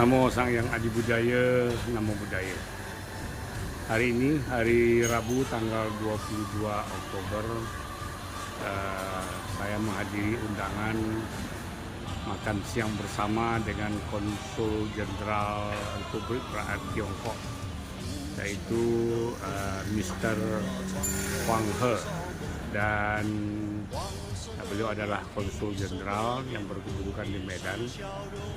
Namo Sang Yang Adi Budaya, Namo Budaya. Hari ini, hari Rabu tanggal 22 Oktober, saya menghadiri undangan makan siang bersama dengan Konsul Jenderal Republik Rakyat Tiongkok, yaitu Mr. Huang He, dan beliau adalah konsul jenderal yang berkedudukan di Medan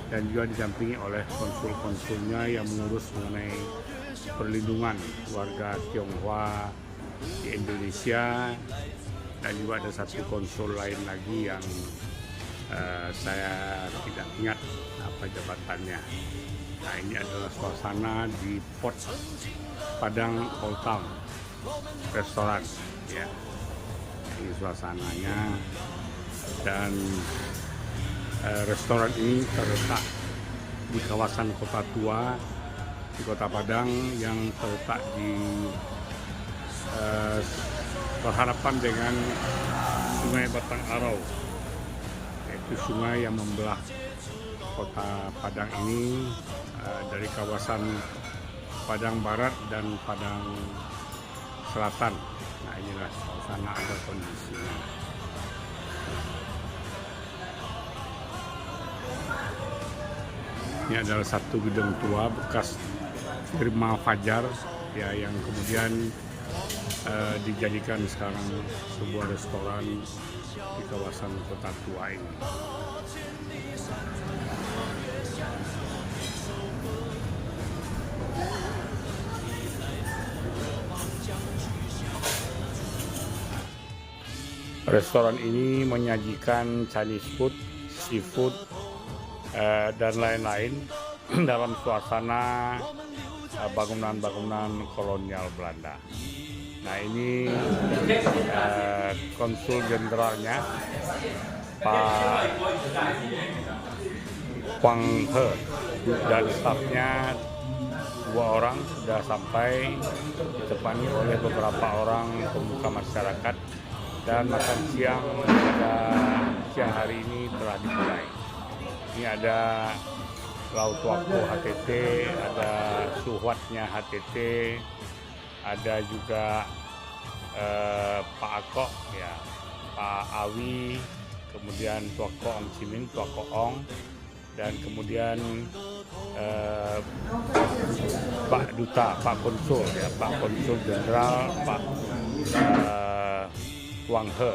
dan juga didampingi oleh konsul-konsulnya yang mengurus mengenai perlindungan warga Tionghoa di Indonesia, dan juga ada satu konsul lain lagi yang saya tidak ingat apa jabatannya. Nah, ini adalah suasana di Port Padang Old Town restoran, ya. Ini suasananya, dan restoran ini terletak di kawasan Kota Tua di Kota Padang yang terletak di berhadapan dengan Sungai Batang Arau, yaitu sungai yang membelah Kota Padang ini dari kawasan Padang Barat dan Padang Selatan. Nah, inilah suasana, ada kondisinya. Ini adalah satu gedung tua bekas firma Fajar, ya, yang kemudian dijadikan sekarang sebuah restoran di kawasan Kota Tua ini. Restoran ini menyajikan Chinese food, seafood, dan lain-lain dalam suasana bangunan-bangunan kolonial Belanda. Nah, ini konsul jenderalnya, Pak Huang He, dan stafnya 2 orang sudah sampai, ditemani oleh beberapa orang pemuka masyarakat, dan makan siang pada siang hari ini telah dimulai. Ini ada lauk wako HTT, ada suhwatnya HTT, ada juga Pak Akok, ya, Pak Awi, kemudian Tuako Ong Cimin, Tuako Ong, dan kemudian Pak Duta, Pak Konsul, ya, Pak Konsul Jenderal, Pak Huang He,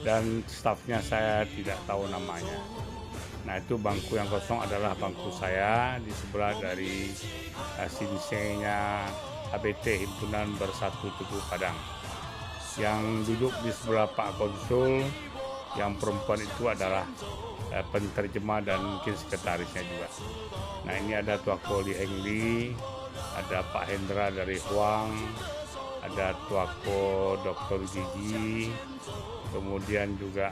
dan stafnya saya tidak tahu namanya. Nah, itu bangku yang kosong adalah bangku saya, di sebelah dari sinsenya HBT, Himpunan Bersatu Teguh Padang. Yang duduk di sebelah Pak Konsul, yang perempuan itu adalah penterjemah dan mungkin sekretarisnya juga. Nah, ini ada Tuako Li Heng Li, ada Pak Hendra dari Huang, ada Tuako Dr. Gigi, kemudian juga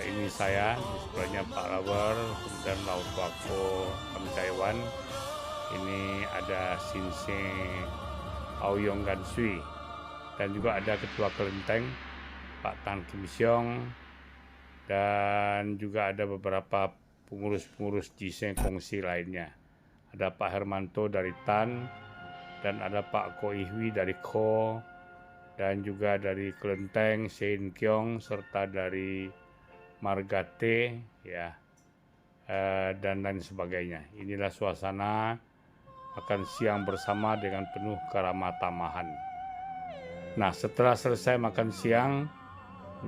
ini saya, di sebelahnya Pak Lawer, kemudian Laut Tuako Kami Taiwan, ini ada Sinse Aoyong Gansui, dan juga ada Ketua Kelenteng Pak Tan Kim Siong, dan juga ada beberapa pengurus-pengurus Jiseng Kongsi lainnya. Ada Pak Hermanto dari Tan, dan ada Pak Ko Ihwi dari Ko, dan juga dari Kelenteng Sein Kyong, serta dari Margate, ya, dan lain sebagainya. Inilah suasana makan siang bersama dengan penuh keramah tamahan. Nah, setelah selesai makan siang,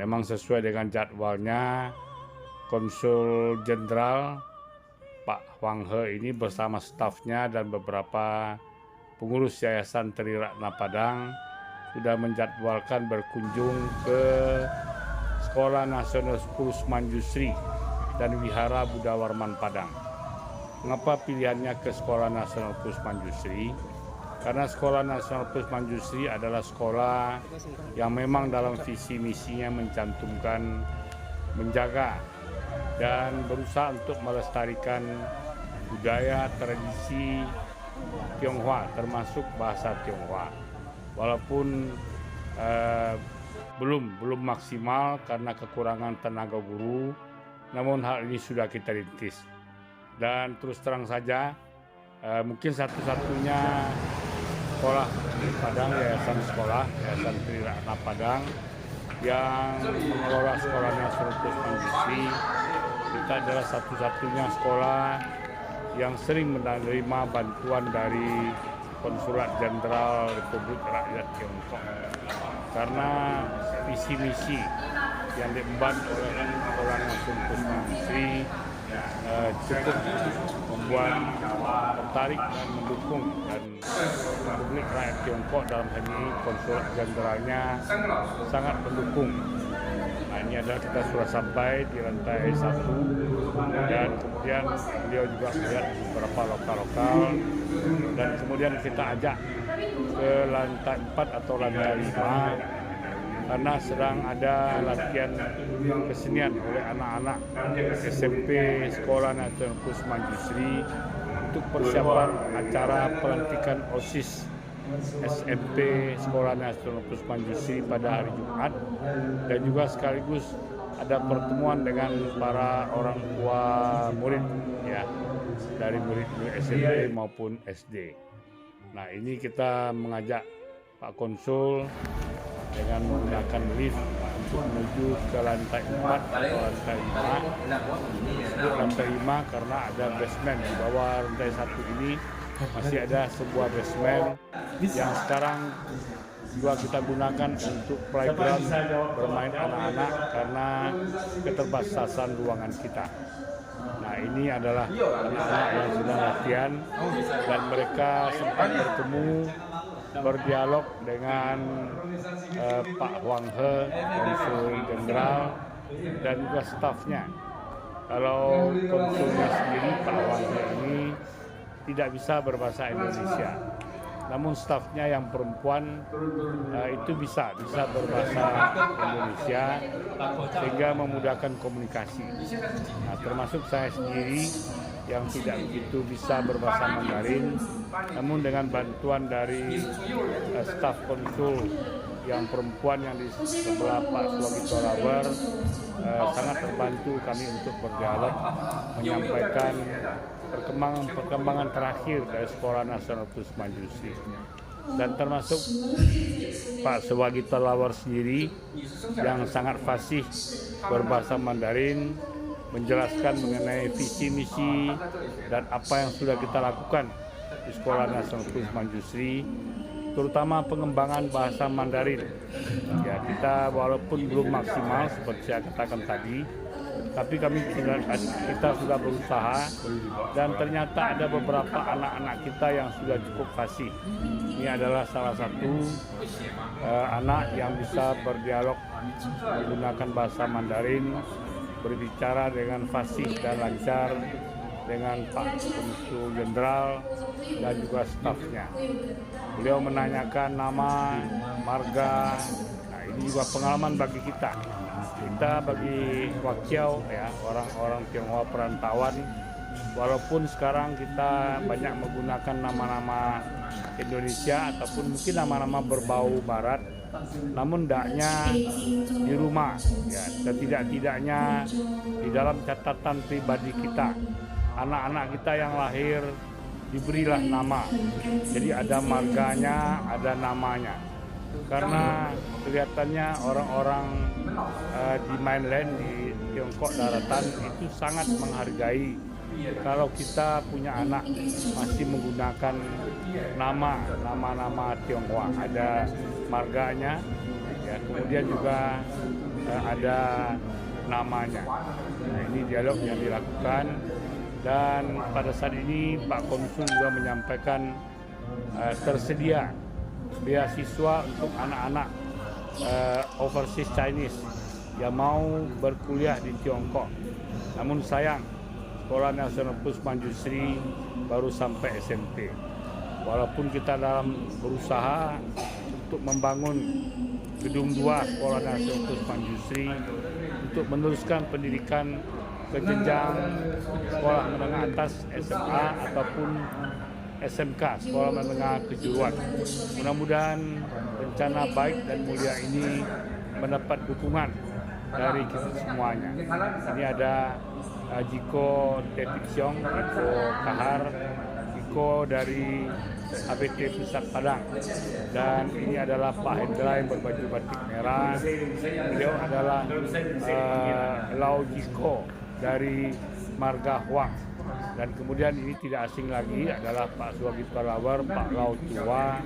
memang sesuai dengan jadwalnya, Konsul Jenderal Pak Huang He ini bersama stafnya dan beberapa pengurus Yayasan Triratna Padang sudah menjadwalkan berkunjung ke Sekolah Nasional 10 Manjusri dan Wihara Buddha Warman Padang. Mengapa pilihannya ke Sekolah Nasional 10 Manjusri? Karena Sekolah Nasional 10 Manjusri adalah sekolah yang memang dalam visi misinya mencantumkan, menjaga, dan berusaha untuk melestarikan budaya, tradisi Tionghoa, termasuk bahasa Tionghoa. Walaupun belum maksimal karena kekurangan tenaga guru, namun hal ini sudah kita rintis. Dan terus terang saja, mungkin satu-satunya sekolah di Padang, Yayasan Tri Ratna Padang yang mengelola sekolah nasional Kusman Jusri. Kita adalah satu-satunya sekolah yang sering menerima bantuan dari Konsulat Jenderal Republik Rakyat Tiongkok, karena visi misi yang diemban oleh sekolah nasional Kusman Jusri cukup membuat tertarik dan mendukung, dan Republik Rakyat Tiongkok dalam hal ini Konsulat Jenderalnya sangat mendukung. Nah, ini adalah kita sudah sampai di lantai 1, dan kemudian beliau juga melihat beberapa lokal-lokal, dan kemudian kita ajak ke lantai 4 atau lantai 5 karena sedang ada latihan kesenian oleh anak-anak SMP Sekolah Nasional Kusman Jusri untuk persiapan acara pelantikan OSIS SMP Sekolah Nasional Kusman Jusri pada hari Jumat, dan juga sekaligus ada pertemuan dengan para orang tua murid ya, dari murid-murid SMP maupun SD. Nah, ini kita mengajak Pak Konsul dengan menggunakan lift untuk menuju ke lantai 4 atau lantai 5. Disebut lantai 5 karena ada basement di bawah lantai 1 ini. Masih ada sebuah basement yang sekarang juga kita gunakan untuk playground bermain anak-anak karena keterbatasan ruangan kita. Nah, ini adalah anak-anak yang sedang latihan, dan mereka sempat bertemu, berdialog dengan Pak Huang He, Konsul Jenderal, dan juga stafnya. Kalau konsulnya sendiri, Pak Huang He ini tidak bisa berbahasa Indonesia, namun stafnya yang perempuan itu bisa berbahasa Indonesia sehingga memudahkan komunikasi. Nah, termasuk saya sendiri yang tidak begitu bisa berbahasa Mandarin, namun dengan bantuan dari staf konsul yang perempuan yang di sebelah Pak Swagito Lawer, sangat terbantu kami untuk berdialog, menyampaikan perkembangan terakhir dari Sekolah Nasional Kusman Jusri. Dan termasuk Pak Swagito Lawer sendiri yang sangat fasih berbahasa Mandarin, menjelaskan mengenai visi misi dan apa yang sudah kita lakukan di Sekolah Nasional Kusman Jusri, terutama pengembangan bahasa Mandarin. Ya, kita walaupun belum maksimal seperti saya katakan tadi, tapi kita sudah berusaha, dan ternyata ada beberapa anak-anak kita yang sudah cukup fasih. Ini adalah salah satu anak yang bisa berdialog menggunakan bahasa Mandarin, berbicara dengan fasih dan lancar dengan Pak Konsul Jenderal dan juga stafnya. Beliau menanyakan nama, marga. Nah, ini juga pengalaman bagi kita. Kita bagi Wakiau, ya, orang-orang Tionghoa perantauan, walaupun sekarang kita banyak menggunakan nama-nama Indonesia ataupun mungkin nama-nama berbau Barat, namun hendaknya di rumah, ya, setidak-tidaknya di dalam catatan pribadi kita, anak-anak kita yang lahir diberilah nama. Jadi ada marganya, ada namanya. Karena kelihatannya orang-orang di mainland, di Tiongkok daratan itu sangat menghargai kalau kita punya anak masih menggunakan nama-nama Tionghoa, ada marganya, ya, kemudian juga ada namanya. Nah, ini dialog yang dilakukan, dan pada saat ini Pak Konsul juga menyampaikan tersedia beasiswa untuk anak-anak overseas Chinese yang mau berkuliah di Tiongkok. Namun sayang, Sekolah Nasional Kusman Jusri baru sampai SMP. Walaupun kita dalam berusaha untuk membangun gedung 2 Sekolah Nasional Kusman Jusri untuk meneruskan pendidikan ke jenjang sekolah menengah atas SMA ataupun SMK, sekolah menengah kejuruan. Mudah-mudahan rencana baik dan mulia ini mendapat dukungan dari kita semuanya. Ini ada Jiko Tepiksiong, Jiko Kahar, Jiko dari ABT Pusat Padang, dan ini adalah Pak Hendra yang berbaju batik merah. Beliau adalah Lau Jiko dari Marga Huang, dan kemudian ini tidak asing lagi adalah Pak Suwagi Pelawar, Pak Lau Tua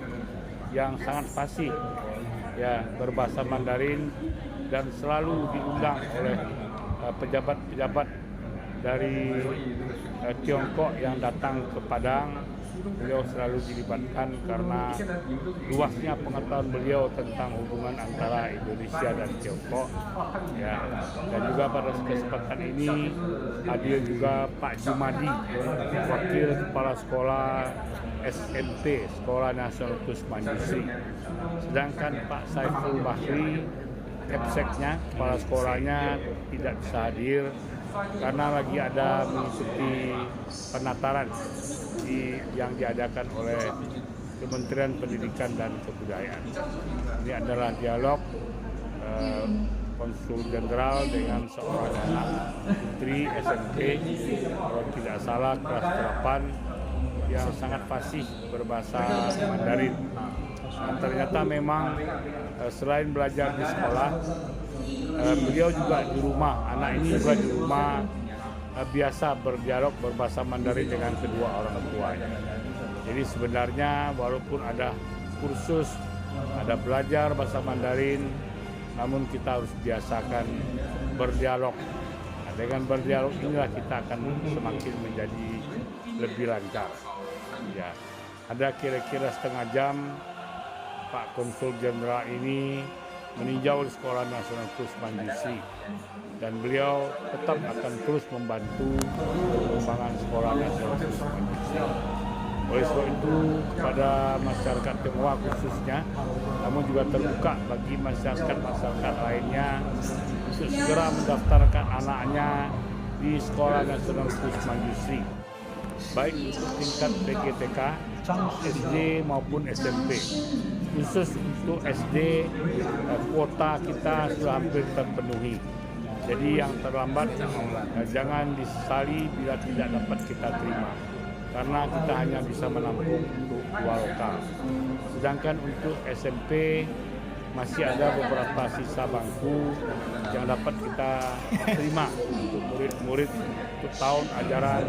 yang sangat fasih ya berbahasa Mandarin dan selalu diundang oleh pejabat-pejabat dari Tiongkok yang datang ke Padang. Beliau selalu dilibatkan karena luasnya pengetahuan beliau tentang hubungan antara Indonesia dan Tiongkok ya. Dan juga pada kesempatan ini hadir juga Pak Jumadi, wakil kepala sekolah SMP Sekolah Nasional Kusman Yusri. Sedangkan Pak Saiful Bahri, Kepseknya, kepala sekolahnya tidak bisa hadir karena lagi ada mengikuti penataran yang diadakan oleh Kementerian Pendidikan dan Kebudayaan. Ini adalah dialog Konsul Jenderal dengan seorang anak putri SMP, kalau tidak salah kelas 8, yang sangat fasih berbahasa Mandarin. Nah, ternyata memang selain belajar di sekolah, beliau juga di rumah, anak ini juga di rumah biasa berdialog berbahasa Mandarin dengan kedua orang tuanya. Jadi sebenarnya walaupun ada kursus, ada belajar bahasa Mandarin, namun kita harus biasakan berdialog. Nah, dengan berdialog inilah kita akan semakin menjadi lebih lancar. Ya, ada kira-kira setengah jam Pak Konsul Jenderal ini meninjau di Sekolah Nasional Kusman Yusri, dan beliau tetap akan terus membantu pengembangan Sekolah Nasional Kusman Yusri. Oleh sebab itu kepada masyarakat Tionghoa khususnya, namun juga terbuka bagi masyarakat lainnya untuk segera mendaftarkan anaknya di Sekolah Nasional Kusman Yusri, baik untuk tingkat PGTK, SD maupun SMP. Khusus untuk SD, kuota kita sudah hampir terpenuhi. Jadi yang terlambat jangan disesali bila tidak dapat kita terima, karena kita hanya bisa menampung untuk 2 lokal. Sedangkan untuk SMP masih ada beberapa sisa bangku yang dapat kita terima untuk murid-murid untuk tahun ajaran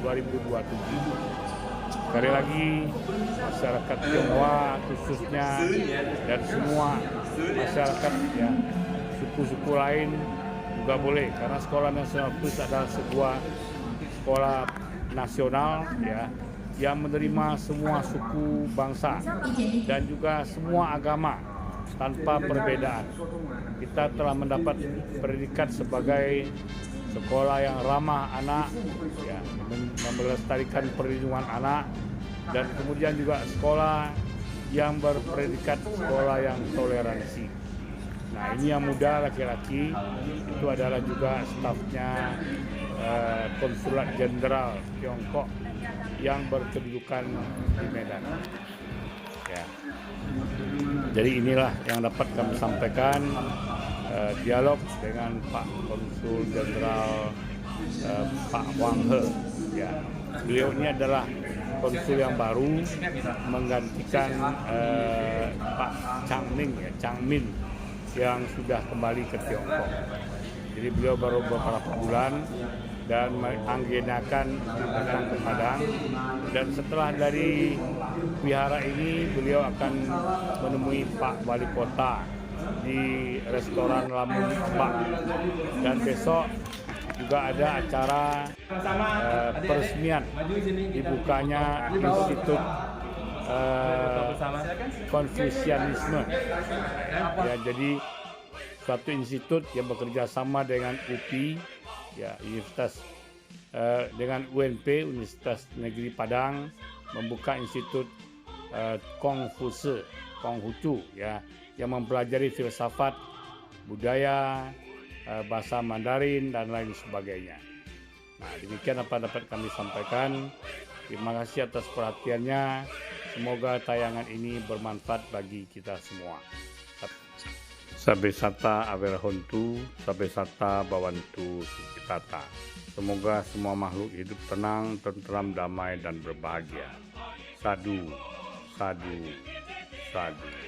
2026-2027. Sekali lagi, masyarakat Tionghoa khususnya dan semua masyarakat ya suku-suku lain juga boleh, karena Sekolah Nasional Plus adalah sebuah sekolah nasional ya yang menerima semua suku bangsa dan juga semua agama tanpa perbedaan. Kita telah mendapat predikat sebagai sekolah yang ramah anak, ya, melestarikan perlindungan anak, dan kemudian juga sekolah yang berpredikat sekolah yang toleransi. Nah, ini yang muda laki-laki itu adalah juga stafnya Konsulat Jenderal Tiongkok yang berkedudukan di Medan. Ya. Jadi inilah yang dapat kami sampaikan. Dialog dengan Pak Konsul Jenderal Pak Wang He. Ya, beliau ini adalah konsul yang baru menggantikan Pak Chang Min yang sudah kembali ke Tiongkok. Jadi beliau baru beberapa bulan dan mengagendakan datang ke Padang, dan setelah dari wihara ini beliau akan menemui Pak Wali Kota di restoran Lamun Mbak, dan besok juga ada acara peresmian dibukanya Institut Konfusianisme. Ya, jadi suatu institut yang bekerja sama dengan UPI, ya, Universitas dengan UNP, Universitas Negeri Padang, membuka Institut Konghucu, ya, yang mempelajari filsafat, budaya, bahasa Mandarin, dan lain sebagainya. Nah, demikian apa dapat kami sampaikan. Terima kasih atas perhatiannya. Semoga tayangan ini bermanfaat bagi kita semua. Sabe sata averahontu, sabe sata bawantu sukitata. Semoga semua makhluk hidup tenang, tentram, damai, dan berbahagia. Sadu, sadu, sadu.